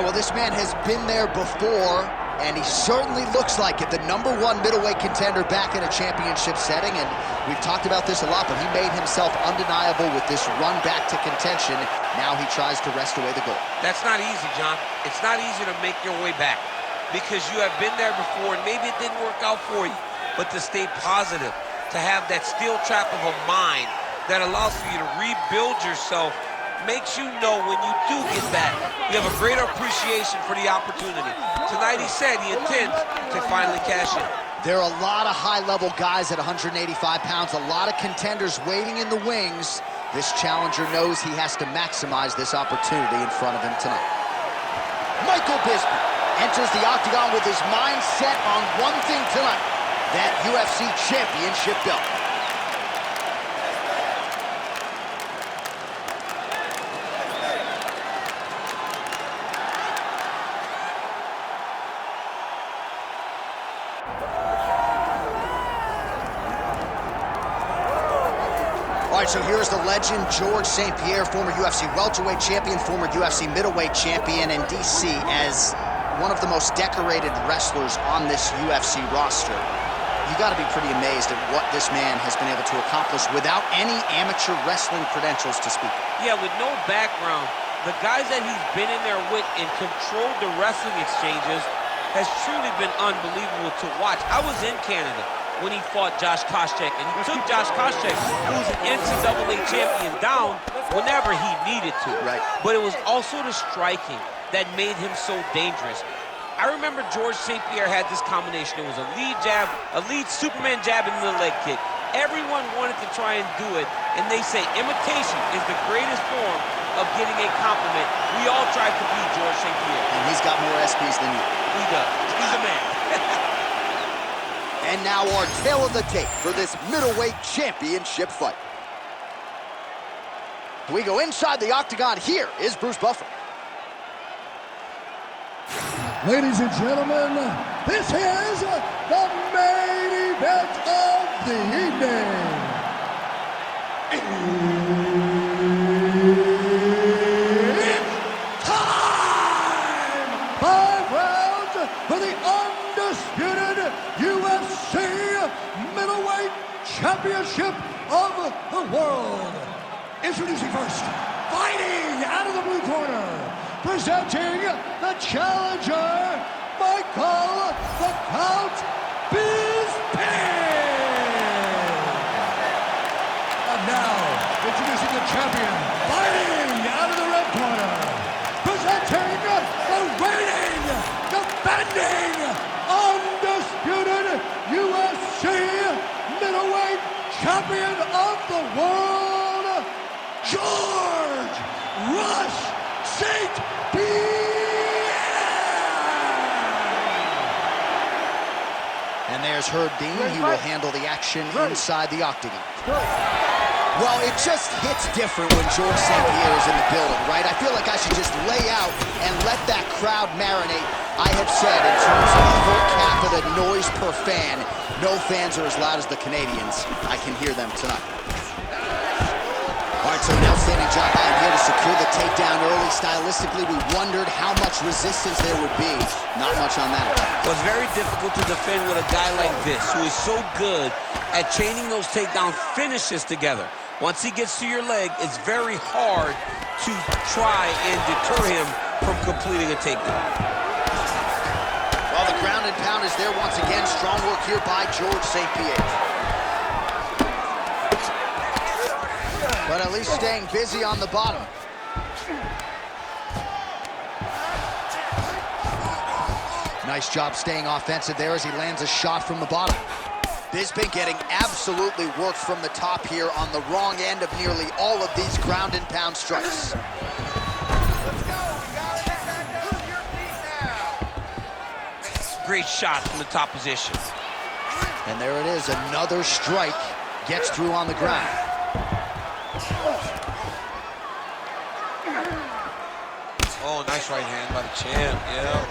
well, this man has been there before, and he certainly looks like it. The #1 middleweight contender back in a championship setting, and we've talked about this a lot, but he made himself undeniable with this run back to contention. Now he tries to wrest away the gold. That's not easy, John. It's not easy to make your way back because you have been there before, and maybe it didn't work out for you, but to stay positive, to have that steel trap of a mind that allows for you to rebuild yourself, makes you know when you do get back, you have a greater appreciation for the opportunity. Tonight he said he intends to finally cash in. There are a lot of high-level guys at 185 pounds, a lot of contenders waiting in the wings. This challenger knows he has to maximize this opportunity in front of him tonight. Michael Bisping enters the octagon with his mind set on one thing tonight, that UFC championship belt. All right, so here's the legend, George St-Pierre, former UFC welterweight champion, former UFC middleweight champion, and DC as one of the most decorated wrestlers on this UFC roster. You got to be pretty amazed at what this man has been able to accomplish without any amateur wrestling credentials to speak. Yeah, with no background, the guys that he's been in there with and controlled the wrestling exchanges has truly been unbelievable to watch. I was in Canada when he fought Josh Koscheck, and he took Josh Koscheck, who was an NCAA champion, down whenever he needed to. Right. But it was also the striking that made him so dangerous. I remember George St-Pierre had this combination. It was a lead jab, a lead Superman jab, and the leg kick. Everyone wanted to try and do it, and they say imitation is the greatest form of getting a compliment. We all tried to be George St-Pierre. And he's got more SPs than you. He does. He's a man. And now our tail of the tape for this middleweight championship fight. We go inside the octagon. Here is Bruce Buffer. Ladies and gentlemen, this is the main event of the evening. It's time! 5 rounds for the undisputed UFC middleweight championship of the world. Introducing first, fighting out of the blue corner, presenting the challenger, Michael the Count Bisping. And now, introducing the champion, fighting out of the red corner, presenting the reigning, defending, undisputed UFC middleweight champion of the world, George Rush St-Pierre! And there's Herb Dean. He will handle the action inside the octagon. Well, it just hits different when George St-Pierre is in the building, right? I feel like I should just lay out and let that crowd marinate. I have said, in terms of per capita noise per fan, no fans are as loud as the Canadians. I can hear them tonight. All right, so an outstanding job by him here to secure the takedown early. Stylistically, we wondered how much resistance there would be. Not much on that. It was very difficult to defend with a guy like this, who is so good at chaining those takedown finishes together. Once he gets to your leg, it's very hard to try and deter him from completing a takedown. Well, the ground and pound is there once again. Strong work here by George St-Pierre. But at least staying busy on the bottom. Nice job staying offensive there as he lands a shot from the bottom. Bisping getting absolutely worked from the top here on the wrong end of nearly all of these ground and pound strikes. Great shot from the top position. And there it is, another strike gets through on the ground. Oh, nice right hand by the champ, yeah.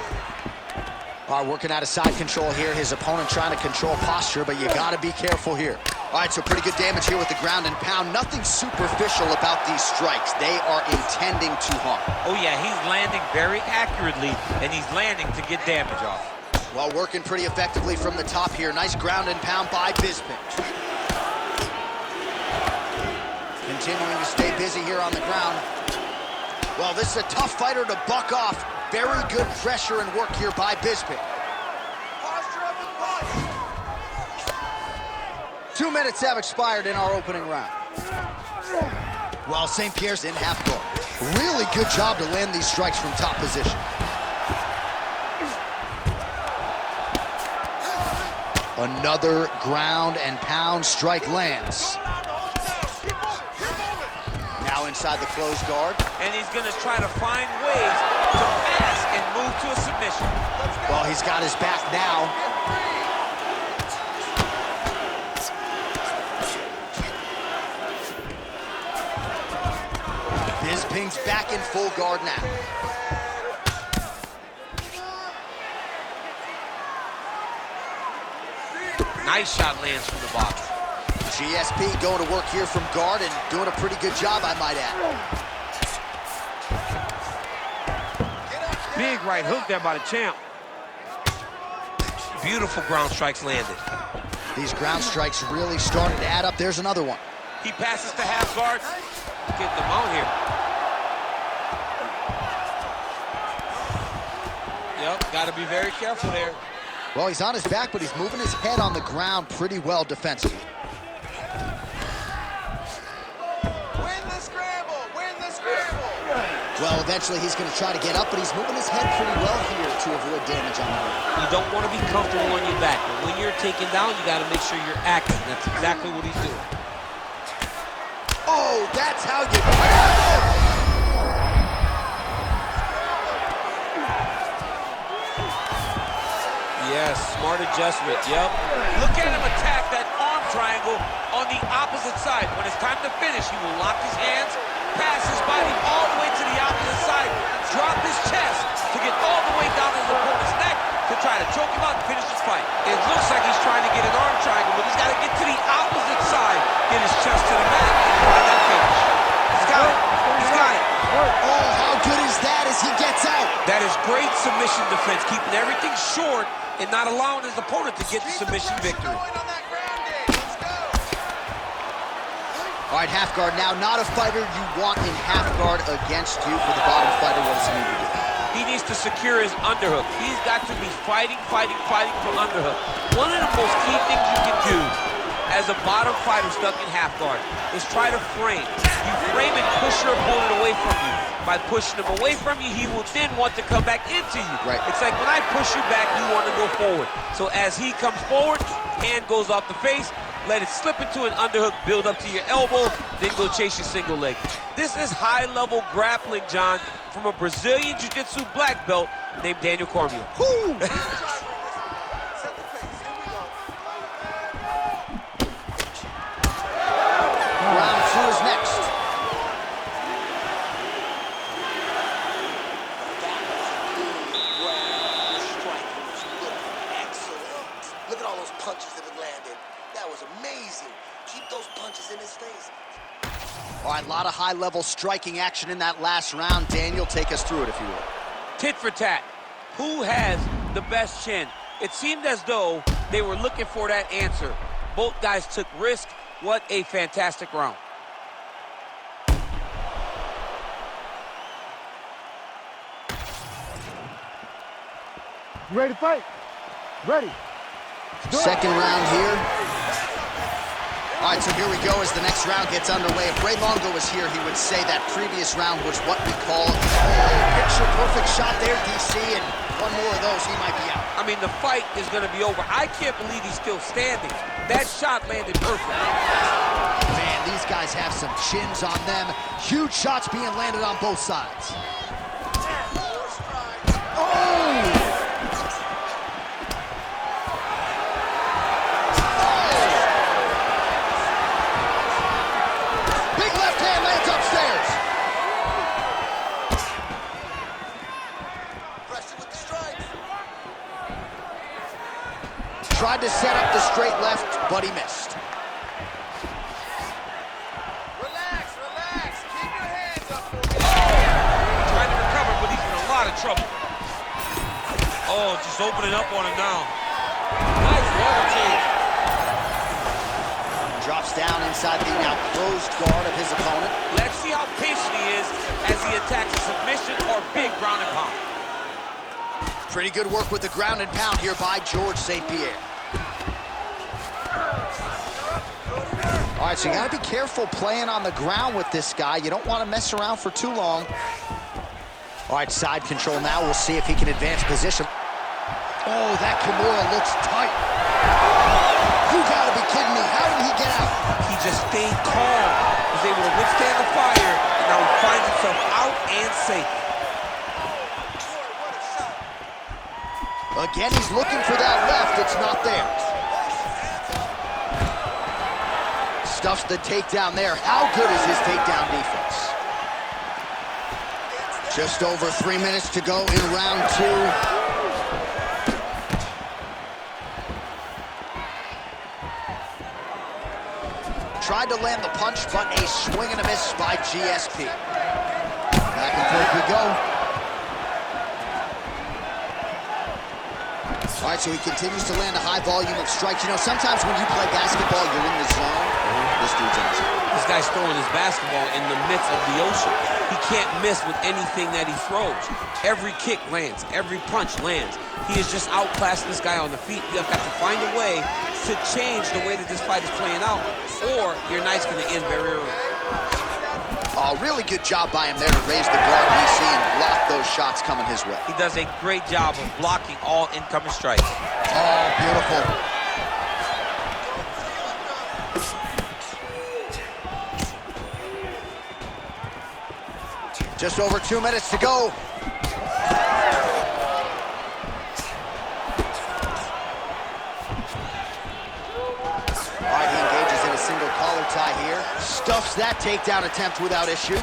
All right, working out of side control here. His opponent trying to control posture, but you got to be careful here. All right, so pretty good damage here with the ground and pound. Nothing superficial about these strikes. They are intending to harm. Oh, yeah, he's landing very accurately, and he's landing to get damage off. Well, working pretty effectively from the top here. Nice ground and pound by Bisping. Continuing to stay busy here on the ground. Well, this is a tough fighter to buck off. Very good pressure and work here by Bisping. 2 minutes have expired in our opening round. Well, St-Pierre's in half guard. Really good job to land these strikes from top position. Another ground and pound strike lands. Now inside the closed guard. And he's going to try to find ways to pass and move to a submission. Well, he's got his back now. Bisping's back in full guard now. Nice shot lands from the box. GSP going to work here from guard and doing a pretty good job, I might add. Big right hook there by the champ. Beautiful ground strikes landed. These ground strikes really started to add up. There's another one. He passes to half guard. Getting them out here. Yep, got to be very careful there. Well, he's on his back, but he's moving his head on the ground pretty well defensively. Win the scramble! Win the scramble! Well, eventually he's going to try to get up, but he's moving his head pretty well here to avoid damage on the ground. You don't want to be comfortable on your back, but when you're taken down, you got to make sure you're active. That's exactly what he's doing. Oh, that's how you... Yes, smart adjustment, yep. Look at him attack that arm triangle on the opposite side. When it's time to finish, he will lock his hands, pass his body all the way to the opposite side, drop his chest to get all the way down his opponent's neck to try to choke him out and finish his fight. It looks like he's trying to get an arm triangle, but he's got to get to the opposite side, get his chest to the mat, and find that finish. He's got it. He's got it. Oh, how good is that as he gets out? That is great submission defense, keeping everything short and not allowing his opponent to get the submission victory. All right, half guard now. Not a fighter you want in half guard against you. For the bottom fighter, what does he need to do? He needs to secure his underhook. He's got to be fighting for underhook. One of the most key things you can do as a bottom fighter stuck in half guard is try to frame. You frame and push your opponent away from you. By pushing him away from you, he will then want to come back into you. Right. It's like when I push you back, you want to go forward. So as he comes forward, hand goes off the face, let it slip into an underhook, build up to your elbow, then go chase your single leg. This is high-level grappling, John, from a Brazilian Jiu-Jitsu black belt named Daniel Cormier. Woo! Round 2 is next. Look at all those punches that have landed. That was amazing. Keep those punches in his face. All right, a lot of high-level striking action in that last round. Daniel, take us through it, if you will. Tit for tat. Who has the best chin? It seemed as though they were looking for that answer. Both guys took risk. What a fantastic round. You ready to fight? Ready. Second round here. All right, so here we go as the next round gets underway. If Ray Longo was here, he would say that previous round was what we call a picture-perfect shot there, DC, and one more of those, he might be out. I mean, the fight is going to be over. I can't believe he's still standing. That shot landed perfect. Man, these guys have some chins on them. Huge shots being landed on both sides. Oh! Tried to set up the straight left, but he missed. trouble. Oh, just opening up on him now. Nice level change. Drops down inside the now closed guard of his opponent. Let's see how patient he is as he attacks a submission or big ground and pound. Pretty good work with the ground and pound here by George St-Pierre. All right, so you got to be careful playing on the ground with this guy. You don't want to mess around for too long. All right, side control now. We'll see if he can advance position. Oh, that Kimura looks tight. You got to be kidding me. How did he get out? He just stayed calm. Was able to withstand the fire, and now he finds himself out and safe. Again, he's looking for that left. It's not there. Stuffs the takedown there. How good is his takedown defense? Just over 3 minutes to go in round 2. Tried to land the punch, but a swing and a miss by GSP. Back and forth we go. All right, so he continues to land a high volume of strikes. You know, sometimes when you play basketball, you're in the zone. This dude's in the zone. This guy's throwing his basketball in the midst of the ocean. He can't miss with anything that he throws. Every kick lands. Every punch lands. He is just outclassing this guy on the feet. You have got to find a way to change the way that this fight is playing out, or your night's going to end very early. Oh, really good job by him there to raise the guard, DC, and block those shots coming his way. He does a great job of blocking all incoming strikes. Oh, beautiful. Just over 2 minutes to go. All right, he engages in a single collar tie here. Stuffs that takedown attempt without issue.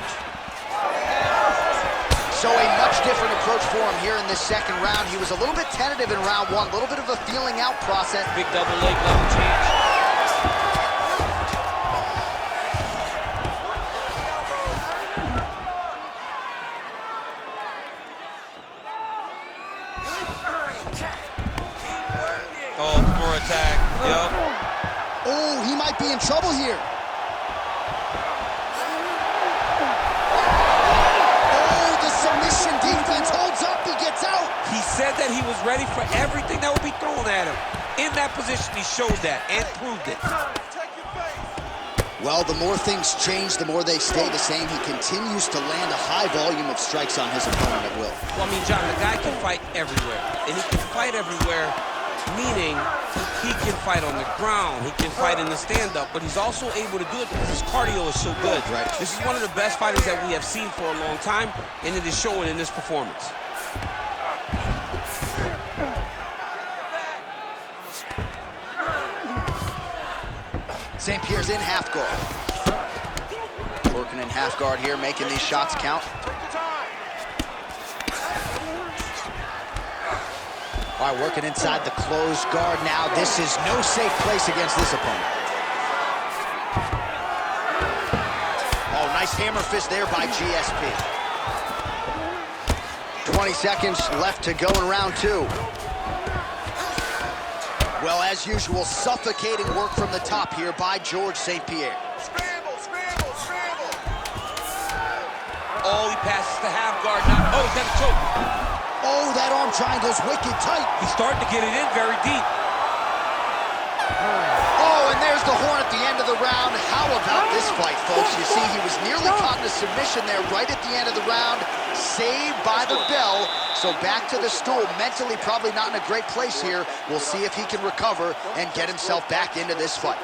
So a much different approach for him here in this second round. He was a little bit tentative in round 1, a little bit of a feeling out process. Big double leg level change. Oh, for attack. Yep. Oh, he might be in trouble here. Oh, the submission defense holds up. He gets out. He said that he was ready for everything that would be thrown at him. In that position, he showed that and proved it. Well, the more things change, the more they stay the same. He continues to land a high volume of strikes on his opponent at will. Well, I mean, John, the guy can fight everywhere. And he can fight everywhere, meaning he can fight on the ground, he can fight in the stand-up, but he's also able to do it because his cardio is so good. Right. This is one of the best fighters that we have seen for a long time, and it is showing in this performance. St-Pierre's in half guard. Working in half guard here, making these shots count. All right, working inside the closed guard now. This is no safe place against this opponent. Oh, nice hammer fist there by GSP. 20 seconds left to go in round 2. Well, as usual, suffocating work from the top here by George St-Pierre. Scramble, scramble, scramble. Oh, he passes the half guard now. Oh, he's got a choke. Oh, that arm triangle's wicked tight. He's starting to get it in very deep. Oh, and there's the horn at the end of the round. How about this fight, folks? You see, he was nearly caught in a submission there right at the end of the round. Saved by the bell. So back to the stool. Mentally probably not in a great place here. We'll see if he can recover and get himself back into this fight.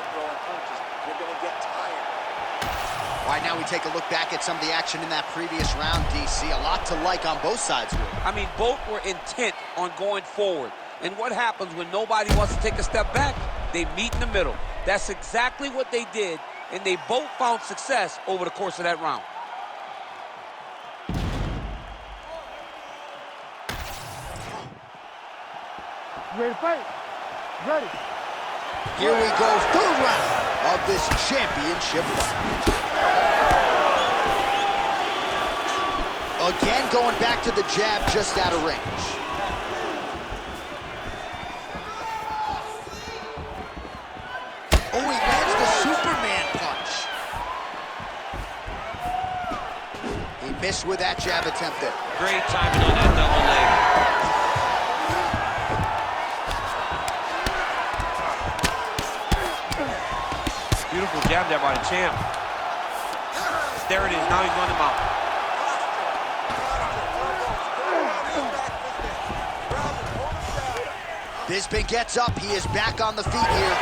All right, now we take a look back at some of the action in that previous round, DC. A lot to like on both sides here. I mean, both were intent on going forward. And what happens when nobody wants to take a step back? They meet in the middle. That's exactly what they did, and they both found success over the course of that round. Ready to fight? Ready. Here we go, third round of this championship fight. Again, going back to the jab just out of range. Oh, he lands the Superman punch. He missed with that jab attempt there. Great timing on that double leg. Beautiful jab there by the champ. There it is, now he's running him out. Bisping gets up, he is back on the feet here.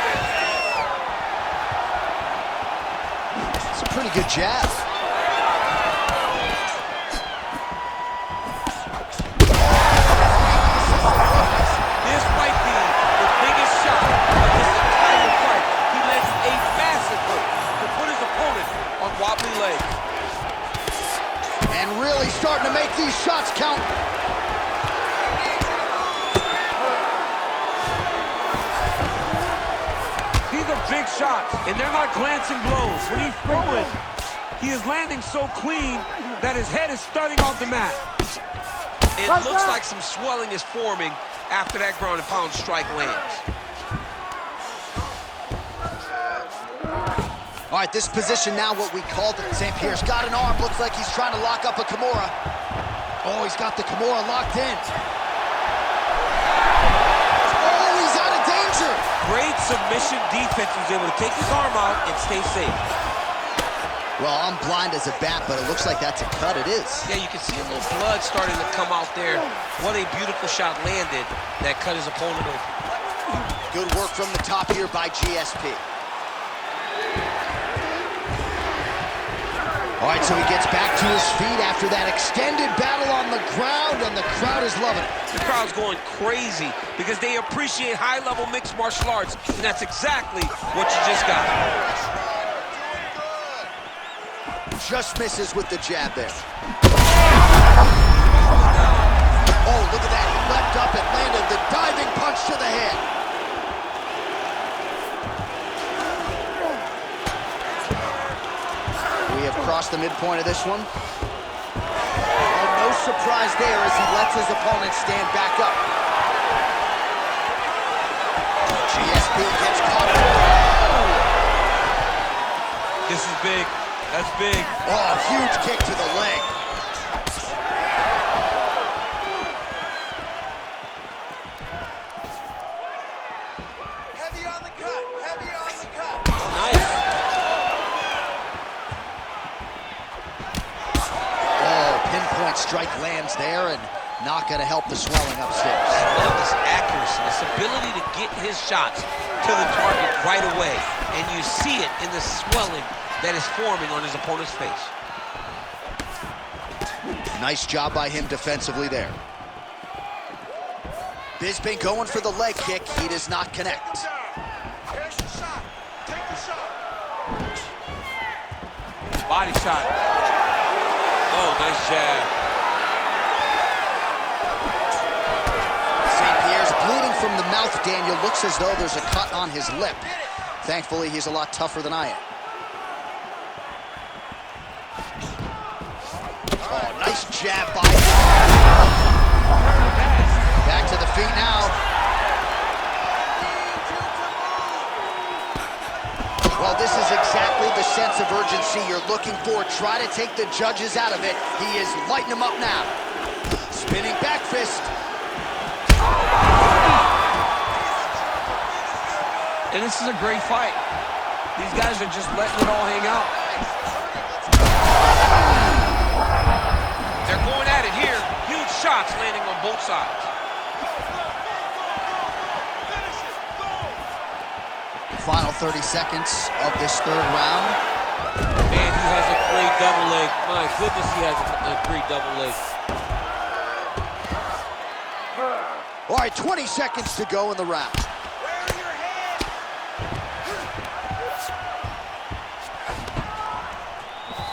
It's a pretty good jab. This might be the biggest shot of this entire fight. He lands a massive hook to put his opponent on wobbly legs. And really starting to make these shots count. These are big shots, and they're not glancing blows. When he's throwing, he is landing so clean that his head is starting off the mat. It looks like some swelling is forming after that ground and pound strike lands. All right, this position now, what we called it. St-Pierre's got an arm, looks like he's trying to lock up a Kimura. Oh, he's got the Kimura locked in. Oh, he's out of danger. Great submission defense. He was able to take his arm out and stay safe. Well, I'm blind as a bat, but it looks like that's a cut. It is. Yeah, you can see a little blood starting to come out there. What a beautiful shot landed that cut his opponent open. Good work from the top here by GSP. All right, so he gets back to his feet after that extended battle on the ground, and the crowd is loving it. The crowd's going crazy because they appreciate high-level mixed martial arts, and that's exactly what you just got. Just misses with the jab there. Oh, look at that. He leapt up and landed the diving punch to the head. We have crossed the midpoint of this one. Oh, no surprise there as he lets his opponent stand back up. GSP gets caught. This is big. That's big. Oh, huge kick to the leg. Heavy on the cut, heavy on the cut. Nice. Oh, pinpoint strike lands there and not going to help the swelling upstairs. I love this accuracy, this ability to get his shots to the target right away. And you see it in the swelling that is forming on his opponent's face. Nice job by him defensively there. Bisping going for the leg kick. He does not connect. Here's your shot. Take the shot. Body shot. Oh, nice jab. St-Pierre's bleeding from the mouth, Daniel. Looks as though there's a cut on his lip. Thankfully, he's a lot tougher than I am. Oh, nice jab by him. Back to the feet now. Well, this is exactly the sense of urgency you're looking for. Try to take the judges out of it. He is lighting them up now. Spinning back fist. And this is a great fight. These guys are just letting it all hang out. They're going at it here. Huge shots landing on both sides. Final 30 seconds of this third round. Man, he has a great double leg. My goodness, he has a great double leg. All right, 20 seconds to go in the round.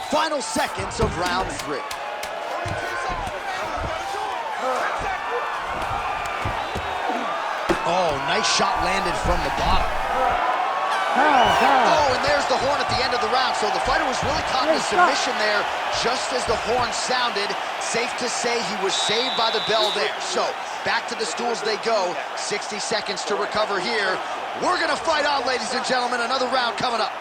Final seconds of round 3. Oh, nice shot landed from the bottom. Oh, and there's the horn at the end of the round. So the fighter was really caught in a submission there just as the horn sounded. Safe to say he was saved by the bell there. So back to the stools they go. 60 seconds to recover here. We're going to fight on, ladies and gentlemen. Another round coming up.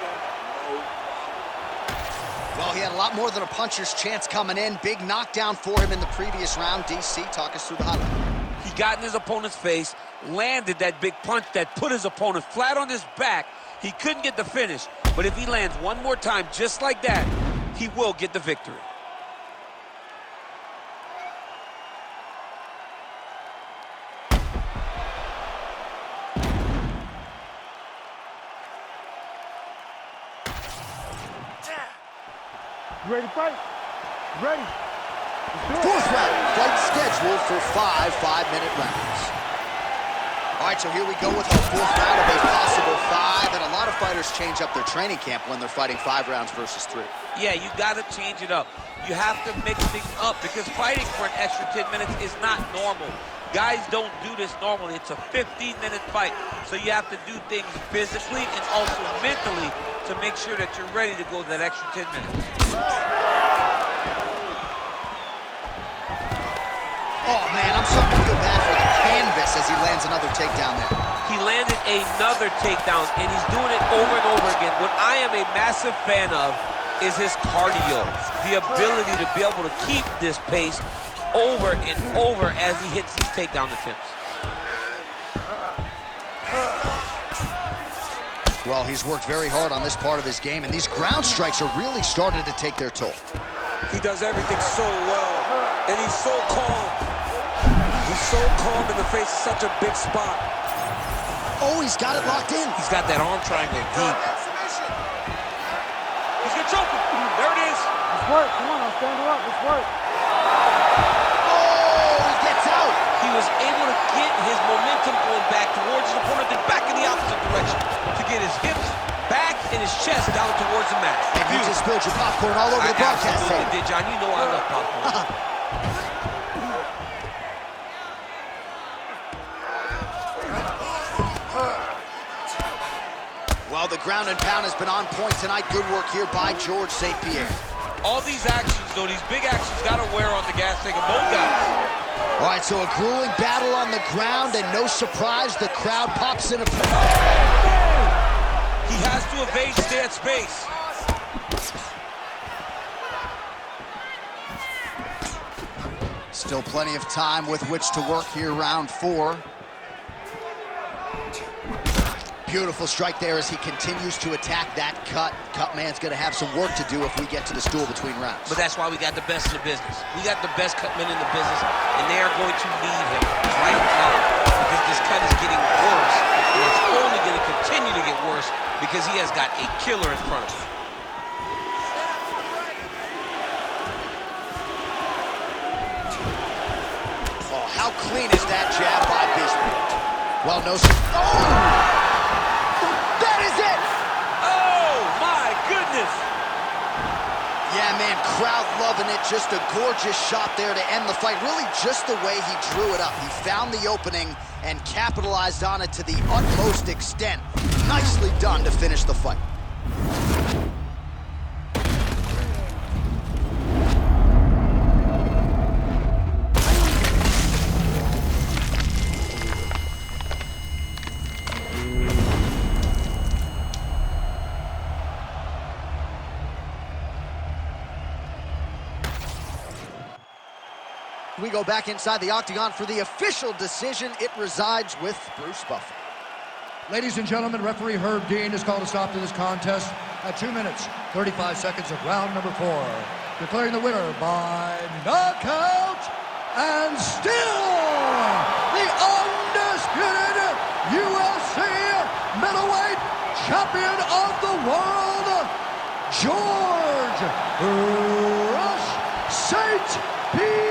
Well, he had a lot more than a puncher's chance coming in. Big knockdown for him in the previous round. DC, talk us through the highlight. He got in his opponent's face, landed that big punch that put his opponent flat on his back. He couldn't get the finish, but if he lands one more time just like that, he will get the victory. You ready to fight? Ready. Fourth round, fight scheduled for 5 5-minute rounds. All right, so here we go with our fourth round of a possible 5, and a lot of fighters change up their training camp when they're fighting 5 rounds versus 3. Yeah, you got to change it up. You have to mix things up because fighting for an extra 10 minutes is not normal. Guys don't do this normally. It's a 15-minute fight, so you have to do things physically and also mentally to make sure that you're ready to go that extra 10 minutes. Oh, man, I'm starting to feel bad for the canvas as he lands another takedown there. He landed another takedown, and he's doing it over and over again. What I am a massive fan of is his cardio, the ability to be able to keep this pace over and over as he hits these takedown attempts. Well, he's worked very hard on this part of his game, and these ground strikes are really starting to take their toll. He does everything so well, and he's so calm. He's so calm in the face of such a big spot. Oh, he's got it locked in. He's got that arm triangle deep. He's gonna choke him. There it is. Let's work. Come on, I'll stand her up. Let's work. Oh, he gets out. He was able to get his momentum going back towards his opponent, then back in the opposite direction to get his hips back and his chest down towards the mat. And you just spilled your popcorn all over the broadcast absolutely tape. did, John. You know I love popcorn. Well, the ground and pound has been on point tonight. Good work here by George St-Pierre. All these actions, though, these big actions got to wear on the gas tank of both guys. All right, so a grueling battle on the ground, and no surprise, the crowd pops in a... He has to evade, stay at space. Still plenty of time with which to work here, round 4. Beautiful strike there as he continues to attack that cut. Cut man's going to have some work to do if we get to the stool between rounds. But that's why we got the best in the business. We got the best cut men in the business, and they are going to need him right now because this cut is getting worse, and it's only going to continue to get worse because he has got a killer in front of him. Oh, how clean is that jab by Bisping? Well, no... Oh! That is it! Oh, my goodness! Yeah, man, crowd loving it. Just a gorgeous shot there to end the fight. Really just the way he drew it up. He found the opening and capitalized on it to the utmost extent. Nicely done to finish the fight. We go back inside the octagon for the official decision. It resides with Bruce Buffer. Ladies and gentlemen, referee Herb Dean has called a stop to this contest at 2 minutes, 35 seconds of round number 4. Declaring the winner by knockout and still the undisputed UFC middleweight champion of the world, George Rush St-Pierre.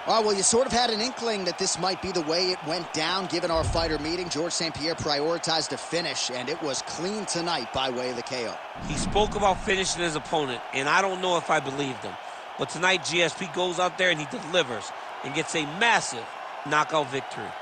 All right, well, you sort of had an inkling that this might be the way it went down, given our fighter meeting. George St-Pierre prioritized a finish, and it was clean tonight by way of the KO. He spoke about finishing his opponent, and I don't know if I believed him. But tonight, GSP goes out there and he delivers. and gets a massive knockout victory.